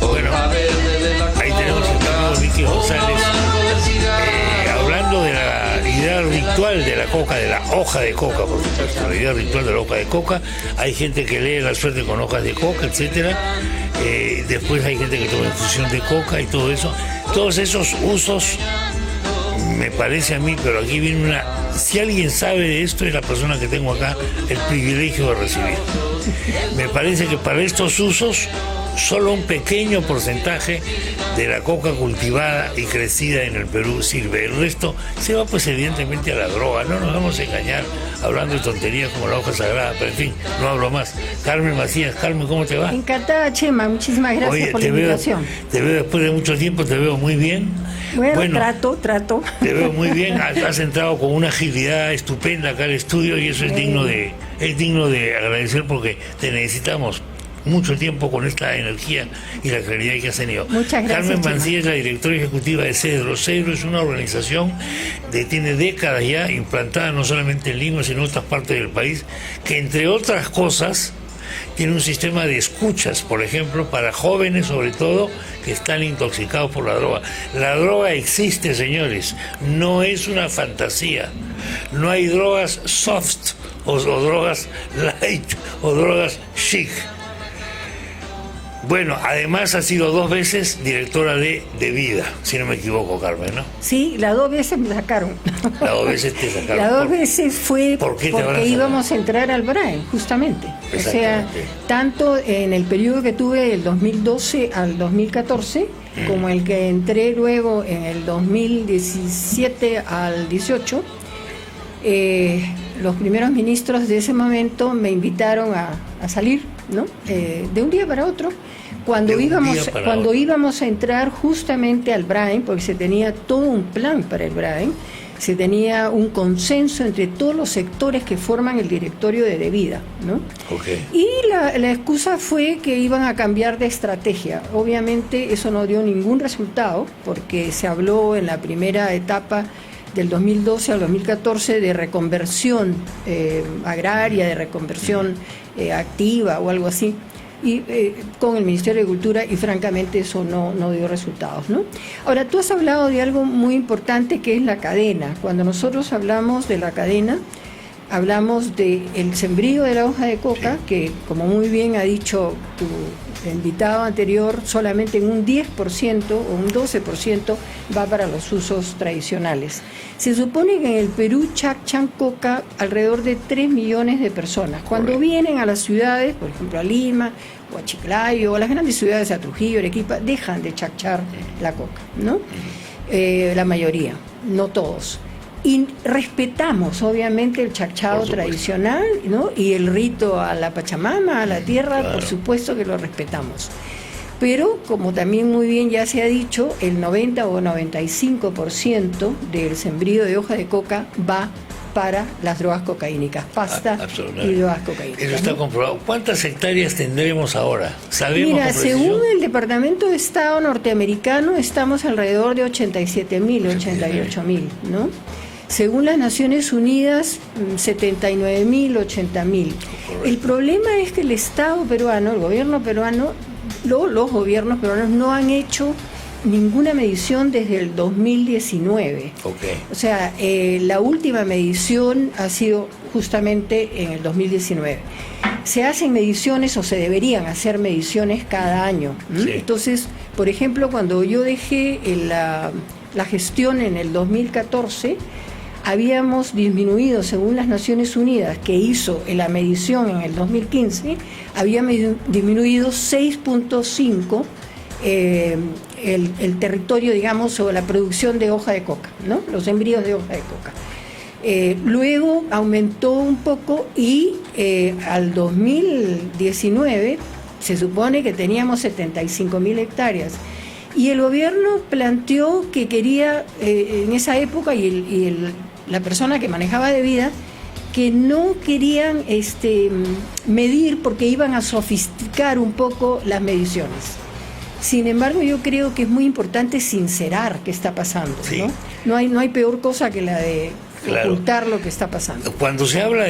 Bueno, ahí tenemos al amigo Vicky González hablando de la idea ritual de la coca, de la hoja de coca, por supuesto, la idea ritual de la hoja de coca. Hay gente que lee la suerte con hojas de coca, etcétera. Después hay gente que toma infusión de coca y todo eso. Todos esos usos, me parece a mí, pero aquí viene una... Si alguien sabe de esto, es la persona que tengo acá el privilegio de recibir. Me parece que para estos usos, solo un pequeño porcentaje de la coca cultivada y crecida en el Perú sirve. El resto se va pues evidentemente a la droga. No nos vamos a engañar hablando de tonterías como la hoja sagrada, pero en fin, no hablo más. Carmen Macías, Carmen, ¿cómo te va? Encantada, Chema, muchísimas gracias por la invitación. Te veo después de mucho tiempo, te veo muy bien. Bueno, trato. Te veo muy bien, has entrado con una agilidad estupenda acá al estudio y eso es digno de agradecer porque te necesitamos mucho tiempo con esta energía y la claridad que has tenido. Muchas gracias. Carmen Mancilla es la directora ejecutiva de Cedro. Cedro es una organización que tiene décadas ya implantada no solamente en Lima, sino en otras partes del país, que entre otras cosas tiene un sistema de escuchas, por ejemplo, para jóvenes sobre todo que están intoxicados por la droga. La droga existe, señores, no es una fantasía. No hay drogas soft o drogas light o drogas chic. Bueno, además ha sido 2 veces directora de Vida, si no me equivoco, Carmen, ¿no? Sí, las 2 veces me sacaron. Las 2 veces te sacaron. Las 2 veces fue porque íbamos a entrar al BRAE, justamente. O sea, tanto en el periodo que tuve del 2012 al 2014, como el que entré luego en el 2017 al 18, los primeros ministros de ese momento me invitaron a salir, ¿no? De un día para otro, cuando íbamos a entrar justamente al BRAE, porque se tenía todo un plan para el BRAE, se tenía un consenso entre todos los sectores que forman el directorio de Vida, ¿no? Okay. Y la excusa fue que iban a cambiar de estrategia. Obviamente eso no dio ningún resultado, porque se habló en la primera etapa del 2012 al 2014 de reconversión agraria, de reconversión activa o algo así, y con el Ministerio de Cultura, y francamente eso no dio resultados, ¿no? Ahora, tú has hablado de algo muy importante que es la cadena. Cuando nosotros hablamos de la cadena, hablamos del sembrío de la hoja de coca, que como muy bien ha dicho tu invitado anterior, solamente en un 10% o un 12% va para los usos tradicionales. Se supone que en el Perú chachan coca alrededor de 3 millones de personas. Cuando vienen a las ciudades, por ejemplo a Lima o a Chiclayo o a las grandes ciudades, a Trujillo, Arequipa, dejan de chachar la coca, ¿no? La mayoría, no todos. Y respetamos obviamente el chachado tradicional, ¿no? Y el rito a la Pachamama, a la tierra, claro. Por supuesto que lo respetamos. Pero, como también muy bien ya se ha dicho, el 90 o 95% del sembrío de hoja de coca va para las drogas cocaínicas, pasta y drogas cocaínicas. Eso está comprobado. ¿Cuántas hectáreas tendremos ahora? ¿Sabemos? Mira, según el Departamento de Estado norteamericano, estamos alrededor de 87.000, 88.000, ¿no? Según las Naciones Unidas, 79.000, 80.000. El problema es que el Estado peruano, el gobierno peruano, los gobiernos peruanos no han hecho ninguna medición desde el 2019. Okay. O sea, la última medición ha sido justamente en el 2019. Se hacen mediciones o se deberían hacer mediciones cada año. Sí. Entonces, por ejemplo, cuando yo dejé la gestión en el 2014, habíamos disminuido, según las Naciones Unidas, que hizo la medición en el 2015, habíamos disminuido 6.5 el territorio, digamos, o la producción de hoja de coca, ¿no? Los embrios de hoja de coca. Luego aumentó un poco y al 2019 se supone que teníamos 75.000 hectáreas. Y el gobierno planteó que quería, en esa época, la persona que manejaba de Vida, que no querían medir porque iban a sofisticar un poco las mediciones. Sin embargo, yo creo que es muy importante sincerar qué está pasando, sí. ¿no? No hay peor cosa que la de ocultar lo que está pasando. Cuando se habla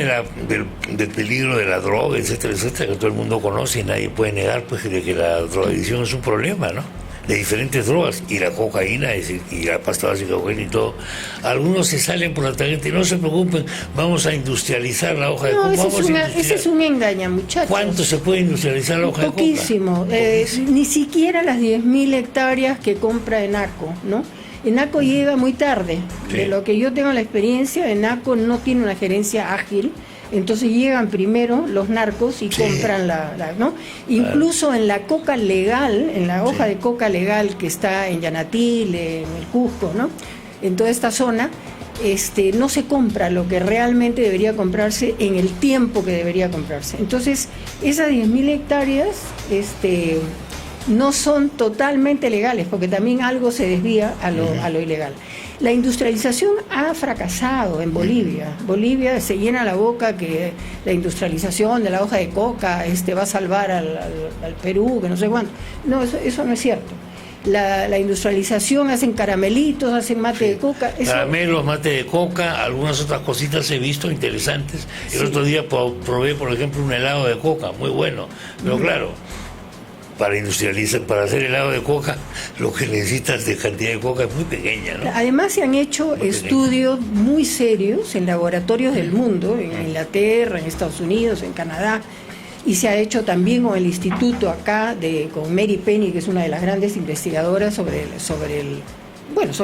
del peligro de la droga, etcétera, etcétera, que todo el mundo conoce y nadie puede negar, pues, de que la drogadicción es un problema, ¿no? De diferentes drogas, y la cocaína y la pasta básica de cocaína y todo. Algunos se salen por la tangente, no se preocupen, vamos a industrializar la hoja de coca. Ese es un engaño, muchachos. ¿Cuánto se puede industrializar la hoja de coca? Poquísimo. Ni siquiera las 10.000 hectáreas que compra ENACO, ¿no? ENACO llega muy tarde. Sí. De lo que yo tengo la experiencia, ENACO no tiene una gerencia ágil. Entonces llegan primero los narcos y compran ¿no? Incluso en la coca legal, en la hoja de coca legal que está en Yanatil, en el Cusco, ¿no? En toda esta zona, no se compra lo que realmente debería comprarse en el tiempo que debería comprarse. Entonces, esas 10.000 hectáreas, no son totalmente legales, porque también algo se desvía a lo ilegal. La industrialización ha fracasado en Bolivia. Bolivia se llena la boca que la industrialización de la hoja de coca va a salvar al Perú, que no sé cuánto. No, eso no es cierto. La industrialización, hacen caramelitos, hacen mate de coca. Caramelos, mate de coca, algunas otras cositas he visto interesantes. El otro día probé, por ejemplo, un helado de coca, muy bueno. Pero claro, para industrializar, para hacer helado de coca, lo que necesitas de cantidad de coca es muy pequeña, ¿no? Además se han hecho estudios muy serios en laboratorios del mundo, en Inglaterra, en Estados Unidos, en Canadá, y se ha hecho también con el instituto acá, con Mary Penny, que es una de las grandes investigadoras sobre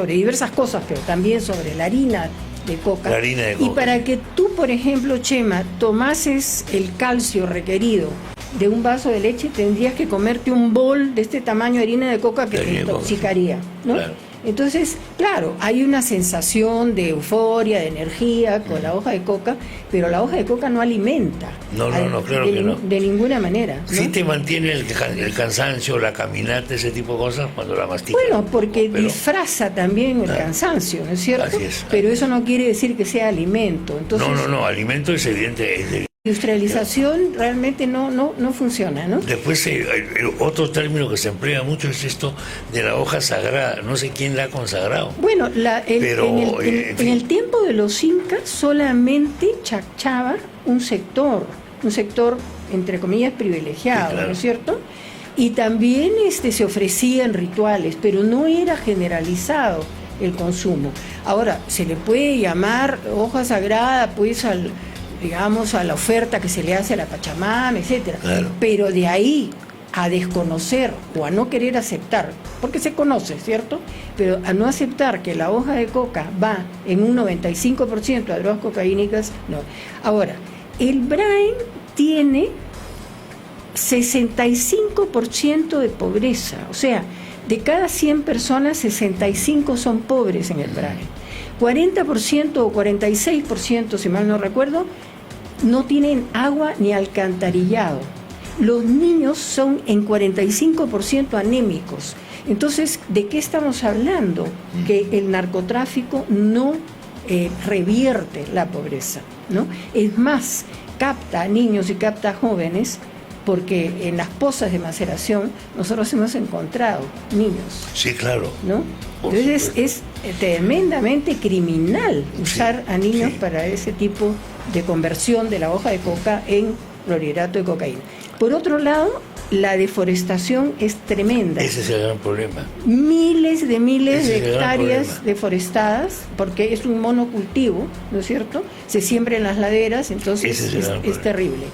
diversas cosas, pero también sobre la harina de coca. La harina de coca. Y para que tú, por ejemplo, Chema, tomases el calcio requerido de un vaso de leche, tendrías que comerte un bol de este tamaño de harina de coca que te intoxicaría, ¿no? Claro. Entonces, claro, hay una sensación de euforia, de energía con la hoja de coca, pero la hoja de coca no alimenta. No, claro que no. De ninguna manera, ¿no? Sí te mantiene el cansancio, la caminata, ese tipo de cosas cuando la masticas. Bueno, porque disfraza también el cansancio, ¿no es cierto? Así es. Pero eso no quiere decir que sea alimento. Entonces, no, alimento es evidente. La industrialización realmente no funciona, ¿no? Después, el otro término que se emplea mucho es esto de la hoja sagrada. No sé quién la ha consagrado. Bueno, en el tiempo de los incas solamente chacchaba un sector entre comillas privilegiado, sí, claro, ¿no es cierto? Y también se ofrecía en rituales, pero no era generalizado el consumo. Ahora, se le puede llamar hoja sagrada, pues a la oferta que se le hace a la Pachamama, etcétera. Claro. Pero de ahí a desconocer o a no querer aceptar, porque se conoce, ¿cierto? Pero a no aceptar que la hoja de coca va en un 95% a drogas cocaínicas, no. Ahora, el Brain tiene 65% de pobreza, o sea, de cada 100 personas, 65 son pobres en el Brain. 40% o 46%, si mal no recuerdo, no tienen agua ni alcantarillado. Los niños son en 45% anémicos. Entonces, ¿de qué estamos hablando? Que el narcotráfico no revierte la pobreza, ¿no? Es más, capta a niños y capta a jóvenes, porque en las pozas de maceración nosotros hemos encontrado niños. Sí, claro. ¿No? Entonces es tremendamente criminal usar a niños para ese tipo de conversión de la hoja de coca en clorhidrato de cocaína. Por otro lado, la deforestación es tremenda. Ese es el gran problema. Miles de hectáreas deforestadas, porque es un monocultivo, ¿no es cierto? Se siembra en las laderas, entonces es terrible.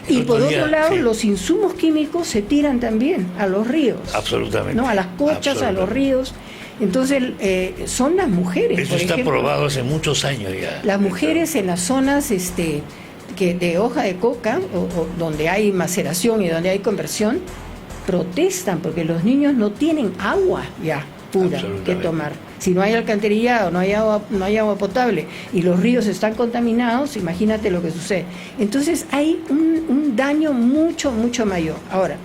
Y por otro lado, los insumos químicos se tiran también a los ríos. Absolutamente. ¿No? A las cochas, a los ríos. Entonces, son las mujeres. Eso está probado hace muchos años ya. Las mujeres en las zonas de hoja de coca, o donde hay maceración y donde hay conversión, protestan porque los niños no tienen agua ya pura que tomar. Si no hay alcantarillado, no hay agua potable y los ríos están contaminados, imagínate lo que sucede. Entonces hay un daño mucho mayor. Ahora,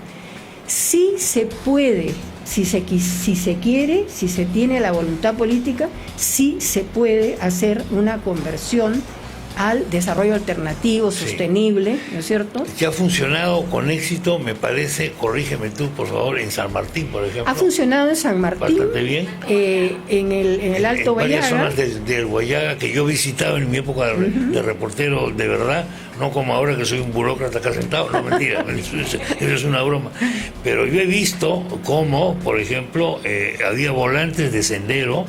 sí se puede, si se quiere, si se tiene la voluntad política, sí se puede hacer una conversión al desarrollo alternativo, sostenible, ¿no es cierto? Que ha funcionado con éxito, me parece, corrígeme tú, por favor, en San Martín, por ejemplo. Ha funcionado en San Martín. Bastante bien. En el Alto Huallaga. En varias zonas del Huallaga que yo he visitado en mi época de reportero, de verdad, no como ahora que soy un burócrata acá sentado, no, mentira, eso es una broma. Pero yo he visto cómo, por ejemplo, había volantes de sendero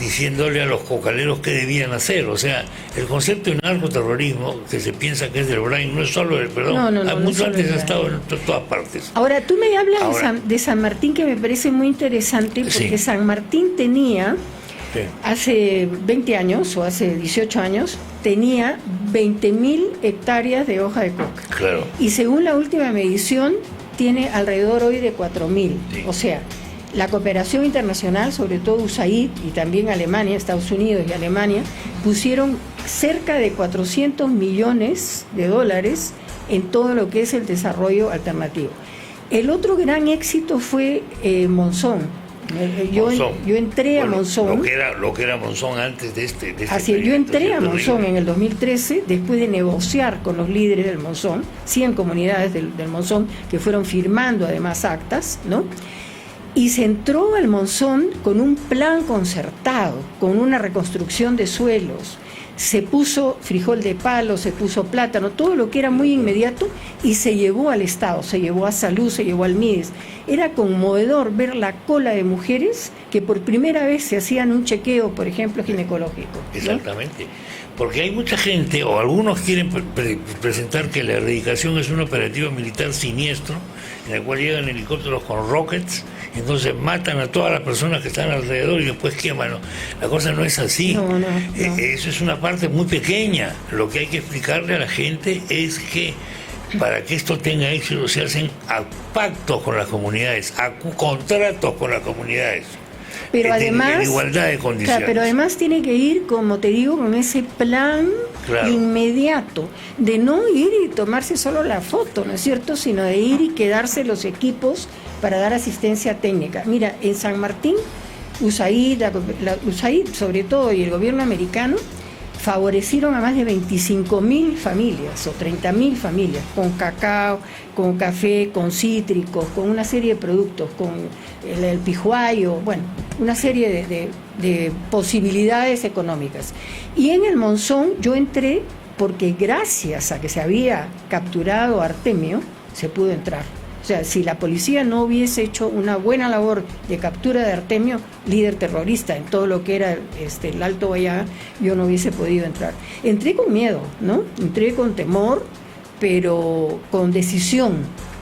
diciéndole a los cocaleros qué debían hacer. O sea, el concepto de narcoterrorismo, que se piensa que es del Brain, no es solo del, perdón, mucho antes ha estado en todas partes. Ahora, tú me hablas de San Martín, que me parece muy interesante, porque San Martín tenía, hace 20 años o hace 18 años, tenía 20.000 hectáreas de hoja de coca. Claro. Y según la última medición, tiene alrededor hoy de 4.000. O sea, la cooperación internacional, sobre todo USAID y también Alemania, Estados Unidos y Alemania, pusieron cerca de 400 millones de dólares en todo lo que es el desarrollo alternativo. El otro gran éxito fue Monzón. Yo entré a Monzón. Lo que era Monzón antes de este así es, yo entré a Monzón en el 2013, después de negociar con los líderes del Monzón, 100 comunidades del Monzón, que fueron firmando además actas, ¿no? Y se entró al Monzón con un plan concertado, con una reconstrucción de suelos. Se puso frijol de palo, se puso plátano, todo lo que era muy inmediato, y se llevó al Estado, se llevó a Salud, se llevó al MIDES. Era conmovedor ver la cola de mujeres que por primera vez se hacían un chequeo, por ejemplo, ginecológico, ¿no? Exactamente. Porque hay mucha gente, o algunos quieren presentar que la erradicación es un operativo militar siniestro, en el cual llegan helicópteros con rockets, y entonces matan a todas las personas que están alrededor y después queman. La cosa no es así. No. Eso es una parte muy pequeña. Lo que hay que explicarle a la gente es que para que esto tenga éxito se hacen pactos con las comunidades, contratos con las comunidades. Pero además, en igualdad de condiciones. Pero además tiene que ir, como te digo, con ese plan inmediato, de no ir y tomarse solo la foto, ¿no es cierto?, sino de ir y quedarse los equipos para dar asistencia técnica. Mira, en San Martín, USAID sobre todo, y el gobierno americano, favorecieron a más de 25.000 familias o 30.000 familias, con cacao, con café, con cítricos, con una serie de productos, con el pijuayo, bueno, una serie de posibilidades económicas. Y en el Monzón yo entré porque gracias a que se había capturado a Artemio, se pudo entrar. O sea, si la policía no hubiese hecho una buena labor de captura de Artemio, líder terrorista en todo lo que era el Alto Huallaga, yo no hubiese podido entrar. Entré con miedo, ¿no? Entré con temor, pero con decisión,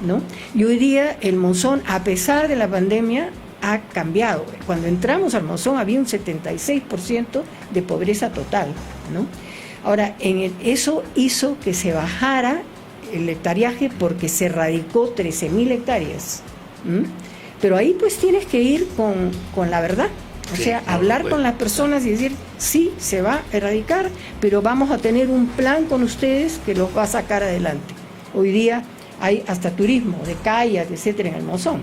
¿no? Y hoy día el Monzón, a pesar de la pandemia, ha cambiado. Cuando entramos al Monzón había un 76% de pobreza total, ¿no? Ahora, eso hizo que se bajara el hectariaje porque se erradicó 13.000 hectáreas. Pero ahí pues tienes que ir con la verdad, o sea, hablar con las personas y decir, sí, se va a erradicar, pero vamos a tener un plan con ustedes que los va a sacar adelante. Hoy día hay hasta turismo de kayak, etcétera, en el Monzón.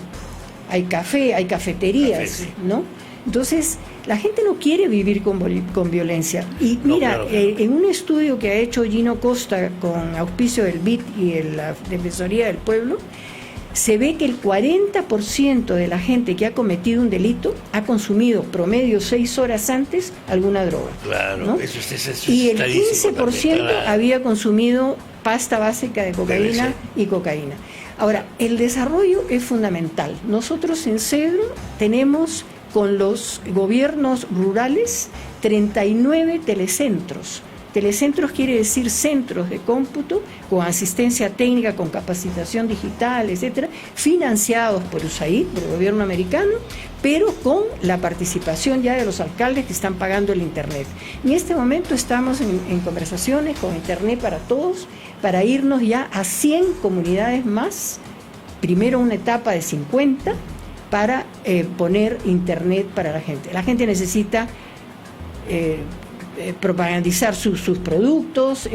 Hay café, hay cafeterías, ¿no? Entonces, la gente no quiere vivir con violencia. Y mira, en un estudio que ha hecho Gino Costa con auspicio del BID y la Defensoría del Pueblo, se ve que el 40% de la gente que ha cometido un delito ha consumido promedio 6 horas antes alguna droga. Claro, ¿no? Eso y el 15% había consumido pasta básica de cocaína y cocaína. Ahora, el desarrollo es fundamental. Nosotros en Cedro tenemos con los gobiernos rurales 39 telecentros. Telecentros quiere decir centros de cómputo con asistencia técnica, con capacitación digital, etcétera, financiados por USAID, por el gobierno americano, pero con la participación ya de los alcaldes que están pagando el Internet. En este momento estamos en conversaciones con Internet para todos, para irnos ya a 100 comunidades más, primero una etapa de 50, para poner Internet para la gente. La gente necesita propagandizar sus productos,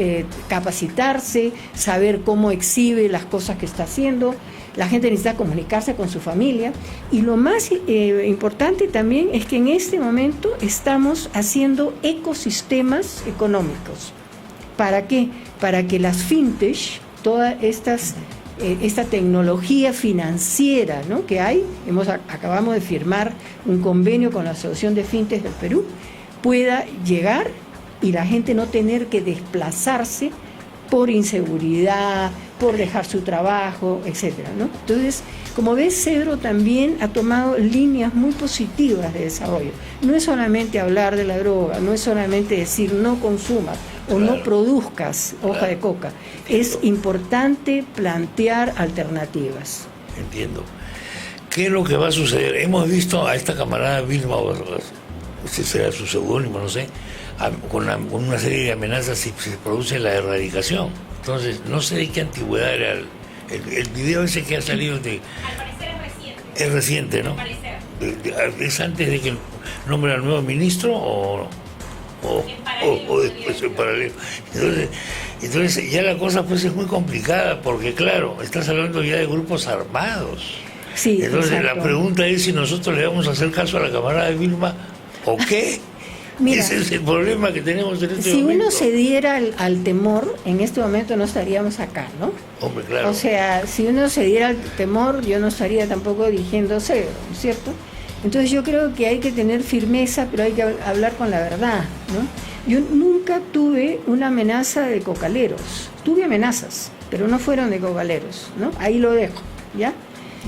capacitarse, saber cómo exhibe las cosas que está haciendo. La gente necesita comunicarse con su familia. Y lo más importante también es que en este momento estamos haciendo ecosistemas económicos. ¿Para qué? Para que las fintech, toda esta tecnología financiera, ¿no?, que hay, acabamos de firmar un convenio con la Asociación de Fintech del Perú, pueda llegar y la gente no tener que desplazarse por inseguridad, por dejar su trabajo, etcétera, ¿no? Entonces, como ves, Cedro también ha tomado líneas muy positivas de desarrollo. No es solamente hablar de la droga, no es solamente decir no consumas o no produzcas hoja de coca. Es importante plantear alternativas. Entiendo. ¿Qué es lo que va a suceder? Hemos visto a esta camarada Vilma, ese será su seudónimo, no sé, con una serie de amenazas si se produce la erradicación. Entonces, no sé de qué antigüedad era el video ese que ha salido de... Al parecer es reciente. Es reciente, ¿no? Al parecer. ¿Es antes de que nombre al nuevo ministro o después en paralelo? Entonces ya la cosa pues es muy complicada porque claro, estás hablando ya de grupos armados. Sí, entonces exacto. La pregunta es si nosotros le vamos a hacer caso a la camarada de Vilma o qué. Mira, ese es el problema que tenemos en este momento. Si uno se diera al temor, en este momento no estaríamos acá, ¿no? Hombre, claro. O sea, si uno se diera al temor, yo no estaría tampoco dirigiendo Cedro, ¿no es cierto? Entonces yo creo que hay que tener firmeza, pero hay que hablar con la verdad, ¿no? Yo nunca tuve una amenaza de cocaleros. Tuve amenazas, pero no fueron de cocaleros, ¿no? Ahí lo dejo, ¿ya?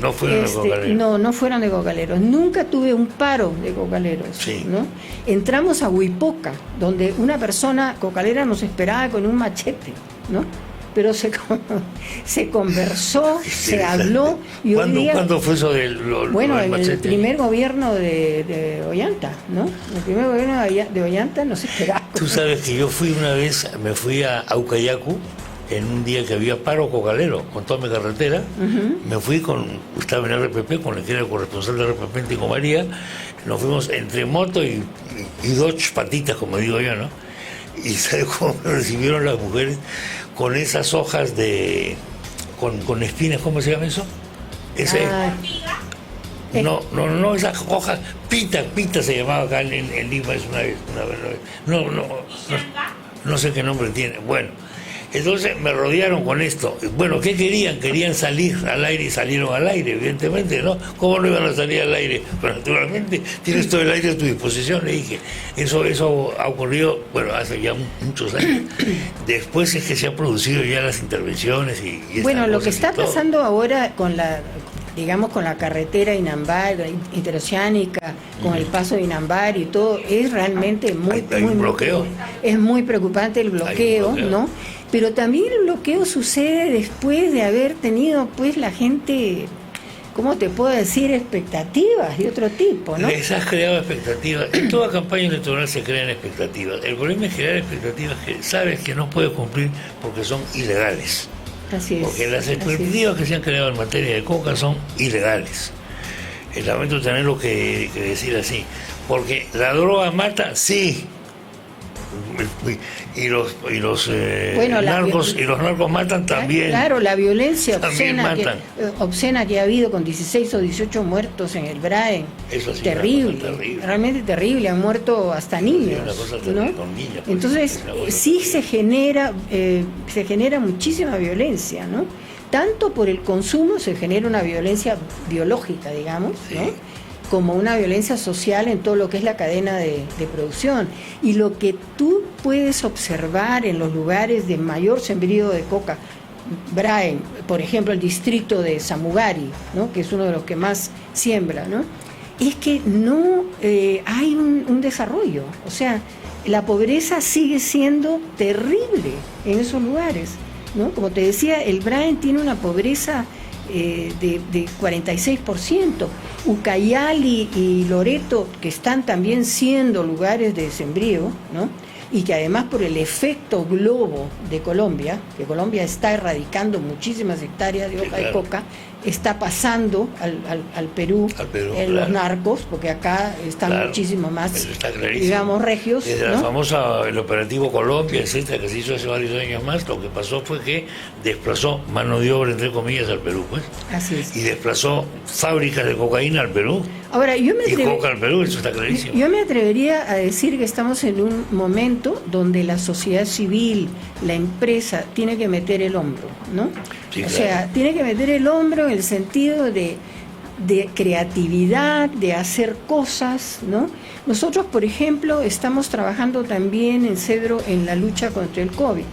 No fueron de cocaleros. No fueron de cocaleros. Nunca tuve un paro de cocaleros, sí, ¿no? Entramos a Huipoca, donde una persona cocalera nos esperaba con un machete, ¿no? Pero se conversó, se habló. Y ¿Cuándo fue eso del bueno, en machete? el primer gobierno de Ollanta, ¿no? El primer gobierno de Ollanta nos esperaba. Tú sabes que yo una vez me fui a Aucayacu en un día que había paro cocalero con toda mi carretera. Me fui estaba en RPP con el que era el corresponsal de RPP en Tingo María. Nos fuimos entre moto y Dodge patitas, como digo yo, ¿no? Y ¿sabes cómo me recibieron las mujeres? Con esas hojas con espinas, ¿cómo se llama eso? No, esas hojas, pita se llamaba acá en Lima, es una vez. No sé qué nombre tiene. Bueno, entonces me rodearon con esto. Bueno, ¿qué querían? Querían salir al aire y salieron al aire, evidentemente, ¿no? ¿Cómo no iban a salir al aire? Pero naturalmente tienes todo el aire a tu disposición, le dije. Eso ha ocurrido, bueno, hace ya muchos años. Después es que se han producido ya las intervenciones y bueno, lo que está pasando ahora con la carretera interoceánica, con el paso de Inambari y todo, es realmente hay un bloqueo. Es muy preocupante el bloqueo, ¿no? Pero también el bloqueo sucede después de haber tenido, pues, la gente, ¿cómo te puedo decir?, expectativas de otro tipo, ¿no? Les has creado expectativas. En toda campaña electoral se crean expectativas. El problema es crear expectativas que sabes que no puedes cumplir porque son ilegales. Así es. Porque las expectativas que se han creado en materia de coca son ilegales. Lamento tenerlo que decir así. Porque la droga mata, sí. Y los narcos matan también. Claro, la violencia obscena que ha habido con 16 o 18 muertos en el Braen. Eso sí, terrible, realmente terrible. Han muerto hasta niños, ¿no? Con niños, entonces sí se genera muchísima violencia, ¿no? Tanto por el consumo se genera una violencia biológica, digamos, sí, ¿no?, como una violencia social en todo lo que es la cadena de producción. Y lo que tú puedes observar en los lugares de mayor sembrío de coca, Braen, por ejemplo, el distrito de Samugari, ¿no?, que es uno de los que más siembra, ¿no?, es que no hay un desarrollo. O sea, la pobreza sigue siendo terrible en esos lugares, ¿no? Como te decía, el Braen tiene una pobreza de 46%. Ucayali y Loreto, que están también siendo lugares de sembrío, ¿no?, y que además por el efecto globo de Colombia, que Colombia está erradicando muchísimas hectáreas de hoja de coca, está pasando al Perú, en los narcos, porque acá están muchísimo más, digamos, regios. Desde la famosa, el operativo Colombia, etcétera, que se hizo hace varios años más, lo que pasó fue que desplazó mano de obra, entre comillas, al Perú, pues. Así es. Y desplazó fábricas de cocaína al Perú. Ahora, y coca al Perú, eso está clarísimo. Yo me atrevería a decir que estamos en un momento donde la sociedad civil, la empresa, tiene que meter el hombro, ¿no? Sí, o claro. sea, tiene que meter el hombro en el sentido de creatividad, de hacer cosas, ¿no? Nosotros, por ejemplo, estamos trabajando también en Cedro en la lucha contra el COVID,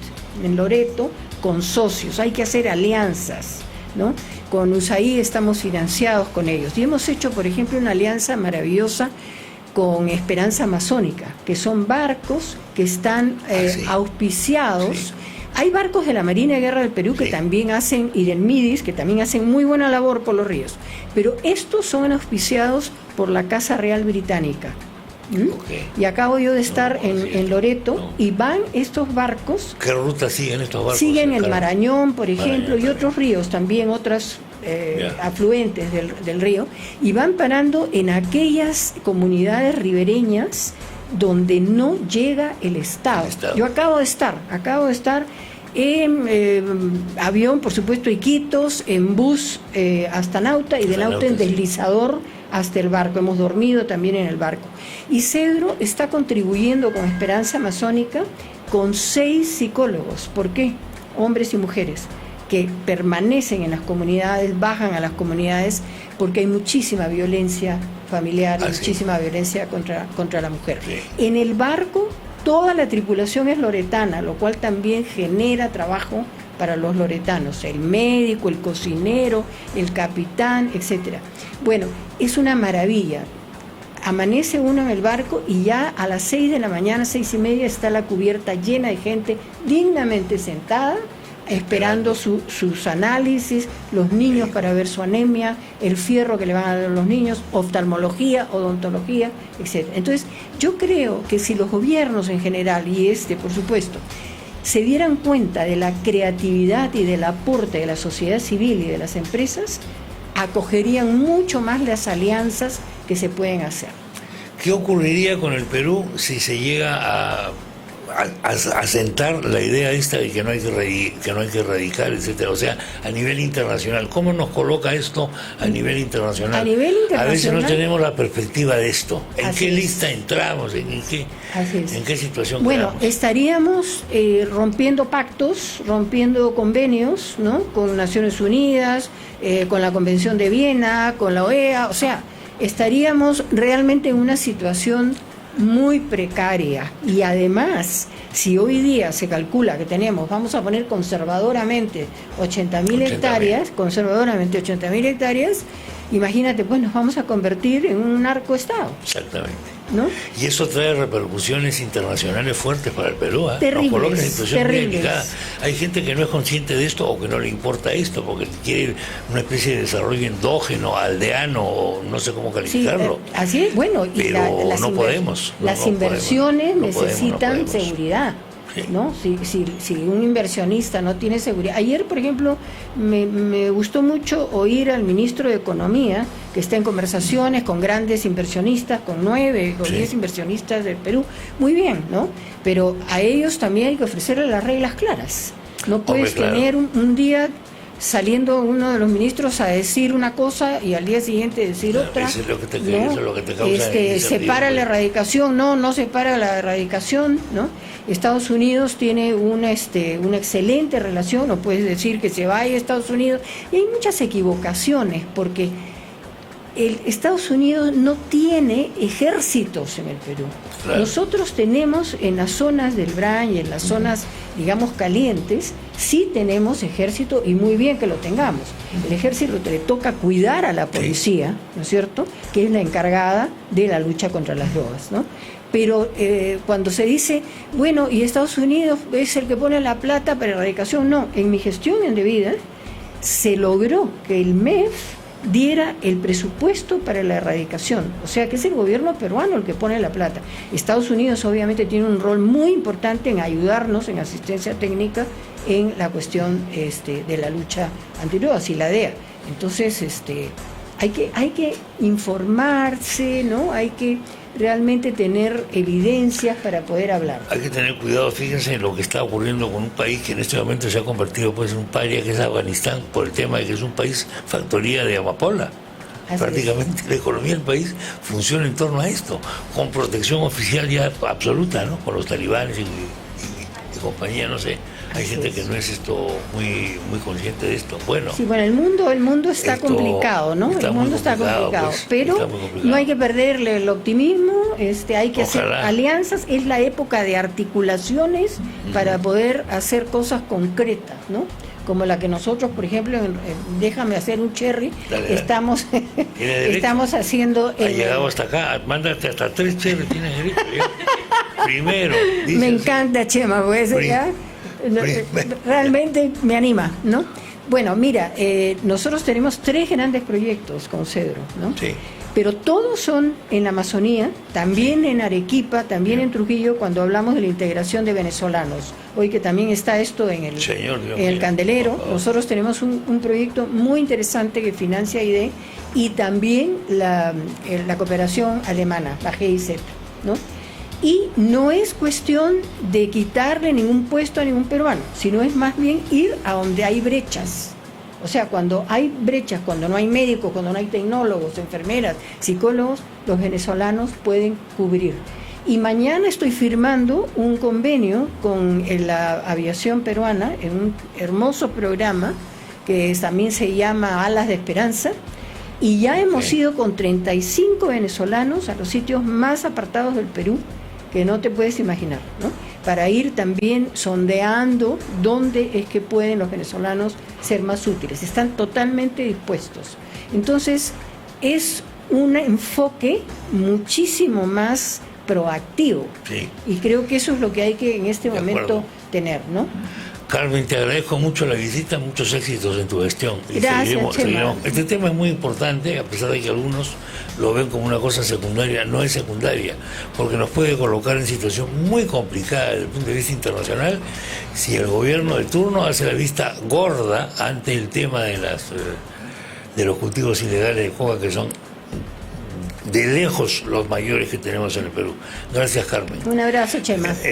en Loreto, con socios, hay que hacer alianzas, ¿no? Con USAID estamos financiados con ellos y hemos hecho, por ejemplo, una alianza maravillosa con Esperanza Amazónica, que son barcos que están auspiciados. Sí. Hay barcos de la Marina de Guerra del Perú que también hacen, y del MIDIS, que también hacen muy buena labor por los ríos, pero estos son auspiciados por la Casa Real Británica. Y acabo yo de estar en Loreto y van estos barcos. ¿Qué ruta siguen estos barcos? Siguen el Marañón, por ejemplo, y otros ríos también, otros afluentes del río, y van parando en aquellas comunidades ribereñas donde no llega el Estado. Yo acabo de estar en avión, por supuesto, Iquitos, en bus hasta Nauta, y de Nauta en deslizador hasta el barco. Hemos dormido también en el barco. Y Cedro está contribuyendo con Esperanza Amazónica con 6 psicólogos. ¿Por qué? Hombres y mujeres que permanecen en las comunidades, bajan a las comunidades, porque hay muchísima violencia familiar, muchísima violencia contra la mujer. Sí. En el barco, toda la tripulación es loretana, lo cual también genera trabajo para los loretanos, el médico, el cocinero, el capitán, etcétera. Bueno, es una maravilla. Amanece uno en el barco y ya a las 6 de la mañana, 6:30, está la cubierta llena de gente dignamente sentada, esperando sus análisis, los niños para ver su anemia, el fierro que le van a dar a los niños, oftalmología, odontología, etc. Entonces, yo creo que si los gobiernos en general, y por supuesto, se dieran cuenta de la creatividad y del aporte de la sociedad civil y de las empresas, acogerían mucho más las alianzas que se pueden hacer. ¿Qué ocurriría con el Perú si se llega a sentar la idea esta de que no hay que erradicar, etcétera? O sea, a nivel internacional, ¿cómo nos coloca esto a nivel internacional? A nivel internacional, a veces no tenemos la perspectiva de esto. ¿En qué lista entramos? ¿En qué situación Bueno, quedamos? Estaríamos rompiendo pactos, rompiendo convenios, ¿no? Con Naciones Unidas, con la Convención de Viena, con la OEA, o sea, estaríamos realmente en una situación muy precaria. Y además, si hoy día se calcula que tenemos, vamos a poner conservadoramente 80.000 hectáreas, imagínate, pues nos vamos a convertir en un narcoestado. Exactamente. ¿No? Y eso trae repercusiones internacionales fuertes para el Perú. Terribles, nos coloca en situación muy terribles. delicada. Hay gente que no es consciente de esto o que no le importa esto porque quiere una especie de desarrollo endógeno, aldeano, o no sé cómo calificarlo. Sí, así es, bueno, y pero no podemos. Las inversiones necesitan no podemos. Seguridad. ¿No? Si un inversionista no tiene seguridad. Ayer, por ejemplo, me gustó mucho oír al ministro de Economía, que está en conversaciones con grandes inversionistas, con 9 o 10 inversionistas del Perú. Muy bien, ¿no? Pero a ellos también hay que ofrecerles las reglas claras. No puedes tener un día saliendo uno de los ministros a decir una cosa y al día siguiente decir otra. Eso es lo que te causa separa la erradicación, no separa la erradicación, ¿no? Estados Unidos tiene una excelente relación, no puedes decir que se vaya a Estados Unidos, y hay muchas equivocaciones porque Estados Unidos no tiene ejércitos en el Perú. Claro. Nosotros tenemos en las zonas del Brán y en las zonas, digamos, calientes, sí tenemos ejército, y muy bien que lo tengamos. El ejército le toca cuidar a la policía, ¿no es cierto?, que es la encargada de la lucha contra las drogas, ¿no? Pero cuando se dice, bueno, y Estados Unidos es el que pone la plata para erradicación, no, en mi gestión indebida se logró que el MEF diera el presupuesto para la erradicación, o sea que es el gobierno peruano el que pone la plata. Estados Unidos obviamente tiene un rol muy importante en ayudarnos en asistencia técnica en la cuestión de la lucha antidrogas, y la DEA. Entonces, hay que informarse, ¿no? Hay que realmente tener evidencias para poder hablar. Hay que tener cuidado, fíjense en lo que está ocurriendo con un país que en este momento se ha convertido pues en un paria, que es Afganistán, por el tema de que es un país factoría de amapola. Así Prácticamente la economía del país funciona en torno a esto, con protección oficial ya absoluta, ¿no? Con los talibanes y compañía, no sé. Hay gente que no es muy consciente de esto. Bueno, sí, bueno, el mundo está complicado, ¿no? El mundo está complicado, pues, pero está muy complicado. no hay que perderle el optimismo, hay que hacer alianzas, es la época de articulaciones para poder hacer cosas concretas, ¿no? Como la que nosotros, por ejemplo, déjame hacer un cherry, estamos haciendo... Ha llegado hasta acá, mándate hasta 3 cherry, tienes derecho. Primero. Me encanta, Chema, pues ya... Realmente me anima, ¿no? Bueno, mira, nosotros tenemos 3 grandes proyectos con Cedro, ¿no? Sí. Pero todos son en la Amazonía, también en Arequipa, también en Trujillo, cuando hablamos de la integración de venezolanos. Hoy que también está esto en el Candelero, nosotros tenemos un proyecto muy interesante que financia ID y también la cooperación alemana, la GIZ, ¿no? Y no es cuestión de quitarle ningún puesto a ningún peruano, sino es más bien ir a donde hay brechas. O sea, cuando hay brechas, cuando no hay médicos, cuando no hay tecnólogos, enfermeras, psicólogos, los venezolanos pueden cubrir. Y mañana estoy firmando un convenio con la aviación peruana en un hermoso programa que también se llama Alas de Esperanza. Y ya hemos ido con 35 venezolanos a los sitios más apartados del Perú, que no te puedes imaginar, ¿no? Para ir también sondeando dónde es que pueden los venezolanos ser más útiles. Están totalmente dispuestos. Entonces, es un enfoque muchísimo más proactivo. Sí. Y creo que eso es lo que hay que en este momento tener, ¿no? Carmen, te agradezco mucho la visita, muchos éxitos en tu gestión. Y gracias, Chema. Este tema es muy importante, a pesar de que algunos lo ven como una cosa secundaria, no es secundaria, porque nos puede colocar en situación muy complicada desde el punto de vista internacional si el gobierno de turno hace la vista gorda ante el tema de los cultivos ilegales de coca, que son de lejos los mayores que tenemos en el Perú. Gracias, Carmen. Un abrazo, Chema.